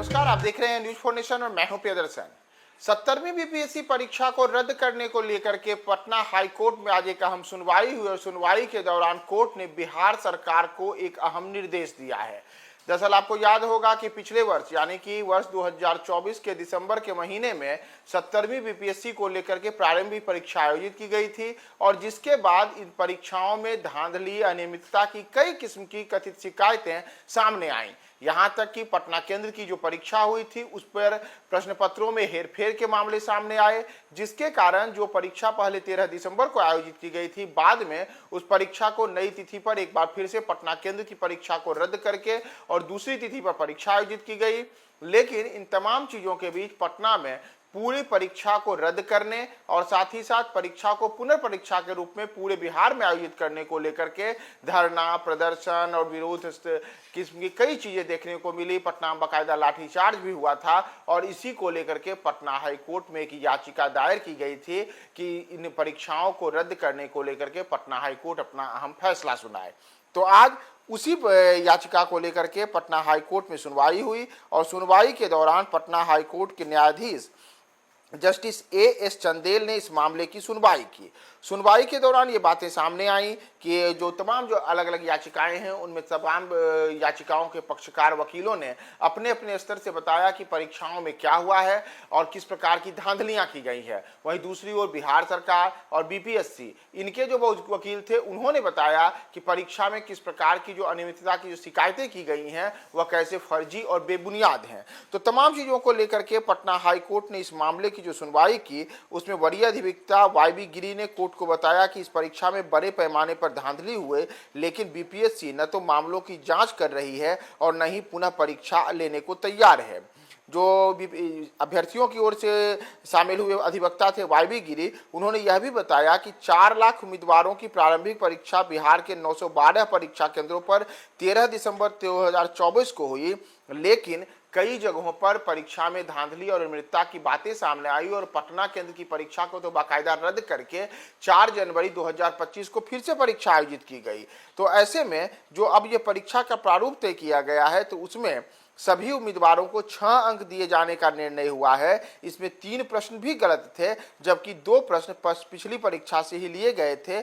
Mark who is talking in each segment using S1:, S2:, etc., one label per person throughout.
S1: नमस्कार, आप देख रहे हैं न्यूज फॉर नेशन और मैं हूं प्रियदर्शन। 70वीं बीपीएससी परीक्षा को रद्द करने को लेकर के पटना हाई कोर्ट में आज एक अहम सुनवाई हुई और सुनवाई के दौरान कोर्ट ने बिहार सरकार को एक अहम निर्देश दिया है। दरअसल आपको याद होगा कि पिछले वर्ष यानी कि वर्ष 2024 के दिसंबर के महीने में 70वीं बीपीएससी को लेकर के प्रारंभिक परीक्षा आयोजित की गई थी और जिसके बाद इन परीक्षाओं में धांधली, अनियमितता की कई किस्म की कथित शिकायतें सामने आईं। यहां तक कि पटना केंद्र की जो परीक्षा हुई थी उस पर प्रश्न पत्रों में हेरफेर के मामले सामने आए, जिसके कारण जो परीक्षा पहले 13 दिसंबर को आयोजित की गई थी, बाद में उस परीक्षा को नई तिथि पर एक बार फिर से पटना केंद्र की परीक्षा को रद्द करके और दूसरी तिथि पर परीक्षा आयोजित की गई। लेकिन इन तमाम चीजों के बीच पटना में पूरी परीक्षा को रद्द करने और साथ ही साथ परीक्षा को पुनर्परीक्षा के रूप में पूरे बिहार में आयोजित करने को लेकर के धरना, प्रदर्शन और विरोध किस्म की कई चीजें देखने को मिली। पटना में बाकायदा लाठीचार्ज भी हुआ था और इसी को लेकर के पटना हाई कोर्ट में एक याचिका दायर की गई थी कि इन परीक्षाओं को रद्द करने को लेकर के पटना हाई कोर्ट अपना अहम फैसला सुनाए। तो आज उसी याचिका को लेकर के पटना हाई कोर्ट में सुनवाई हुई और सुनवाई के दौरान पटना हाई कोर्ट के न्यायाधीश जस्टिस एएस चंदेल ने इस मामले की सुनवाई की। सुनवाई के दौरान ये बातें सामने आई कि जो अलग अलग याचिकाएं हैं उनमें तमाम याचिकाओं के पक्षकार वकीलों ने अपने अपने स्तर से बताया कि परीक्षाओं में क्या हुआ है और किस प्रकार की धांधलियां की गई है। वहीं दूसरी ओर बिहार सरकार और बीपीएससी, इनके जो वकील थे, उन्होंने बताया कि परीक्षा में किस प्रकार की जो अनियमितता की जो शिकायतें की गई हैं वह कैसे फर्जी और बेबुनियाद हैं। तो तमाम चीजों को लेकर के पटना हाई कोर्ट ने इस मामले की जो सुनवाई की उसमें वरीय अधिवक्ता वाईबी गिरी ने कोर्ट को बताया कि इस परीक्षा में बड़े पैमाने पर धांधली हुए, लेकिन बीपीएससी न तो मामलों की जांच कर रही है और न ही पुनः परीक्षा लेने को तैयार है। जो अभ्यर्थियों की ओर से शामिल हुए अधिवक्ता थे वाईबी गिरी, उन्होंने यह भी बताया कि 4 लाख उम्मीदवारों की प्रारंभिक परीक्षा बिहार के 912 परीक्षा केंद्रों पर 13 दिसंबर 2024 को हुई, लेकिन कई जगहों पर परीक्षा में धांधली और अनियमितता की बातें सामने आई और पटना केंद्र की परीक्षा को तो बाकायदा रद्द करके 4 जनवरी 2025 को फिर से परीक्षा आयोजित की गई। तो ऐसे में जो अब ये परीक्षा का प्रारूप तय किया गया है तो उसमें सभी उम्मीदवारों को 6 अंक दिए जाने का निर्णय हुआ है। इसमें 3 प्रश्न भी गलत थे, जबकि 2 प्रश्न पिछली परीक्षा से ही लिए गए थे,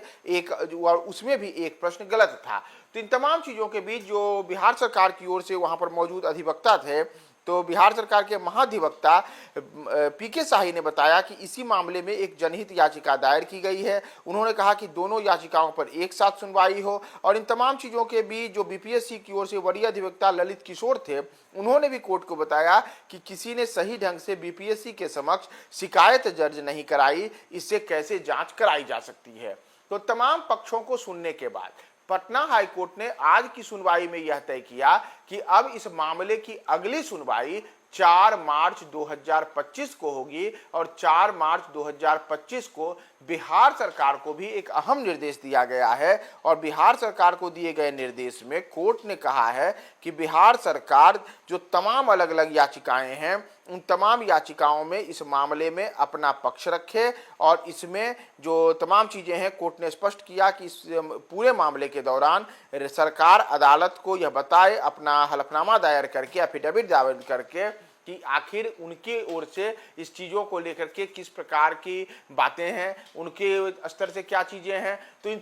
S1: उसमें भी 1 प्रश्न गलत था। तो इन तमाम चीजों के बीच जो बिहार सरकार की ओर से वहां पर मौजूद अधिवक्ता थे, तो बिहार सरकार के महाधिवक्ता पीके शाही ने बताया कि इसी मामले में एक जनहित याचिका दायर की गई है। उन्होंने कहा कि दोनों याचिकाओं पर एक साथ सुनवाई हो और इन तमाम चीजों के बीच जो बीपीएससी की ओर से वरीय अधिवक्ता ललित किशोर थे, उन्होंने भी कोर्ट को बताया कि किसी ने सही ढंग से बीपीएससी के समक्ष शिकायत दर्ज नहीं कराई, इससे कैसे जांच कराई जा सकती है। तो तमाम पक्षों को सुनने के बाद पटना हाई कोर्ट ने आज की सुनवाई में यह तय किया कि अब इस मामले की अगली सुनवाई 4 मार्च 2025 को होगी और 4 मार्च 2025 को बिहार सरकार को भी एक अहम निर्देश दिया गया है और बिहार सरकार को दिए गए निर्देश में कोर्ट ने कहा है कि बिहार सरकार जो तमाम अलग अलग याचिकाएं हैं उन तमाम याचिकाओं में इस मामले में अपना पक्ष रखे और इसमें जो तमाम चीजें हैं कोर्ट ने स्पष्ट किया कि इस पूरे मामले के दौरान सरकार अदालत को यह बताए, अपना हलफनामा दायर करके, एफिडेविट दायर करके कि आखिर उनके ओर से इस चीज़ों को लेकर के किस प्रकार की बातें हैं, उनके स्तर से क्या चीज़ें हैं। तो इन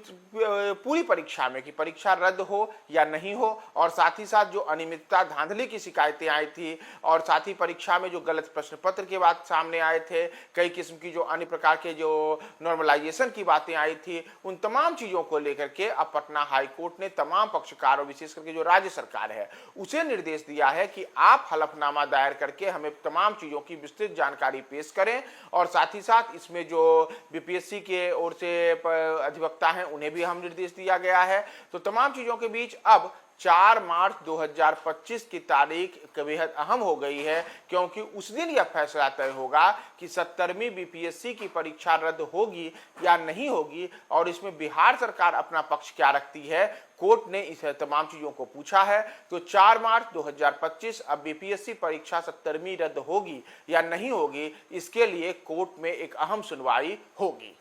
S1: पूरी परीक्षा में कि परीक्षा रद्द हो या नहीं हो और साथ ही साथ जो अनियमितता, धांधली की शिकायतें आई थी और साथ ही परीक्षा में जो गलत प्रश्न पत्र के बात सामने आए थे, कई किस्म की जो अन्य प्रकार के जो नॉर्मलाइजेशन की बातें आई थी, उन तमाम चीज़ों को लेकर के अब पटना हाई कोर्ट ने तमाम पक्षकारों, विशेष करके जो राज्य सरकार है, उसे निर्देश दिया है कि आप हलफनामा दायर करके हमें तमाम चीजों की विस्तृत जानकारी पेश करें और साथ ही साथ इसमें जो बीपीएससी के ओर से अधिवक्ता हैं उन्हें भी हम निर्देश दिया गया है। तो तमाम चीजों के बीच अब 4 मार्च 2025 की तारीख बेहद अहम हो गई है, क्योंकि उस दिन यह फैसला तय होगा कि 70वीं बीपीएससी की परीक्षा रद्द होगी या नहीं होगी और इसमें बिहार सरकार अपना पक्ष क्या रखती है। कोर्ट ने इस तमाम चीजों को पूछा है। तो 4 मार्च 2025 अब बीपीएससी परीक्षा 70वीं रद्द होगी या नहीं होगी, इसके लिए कोर्ट में एक अहम सुनवाई होगी।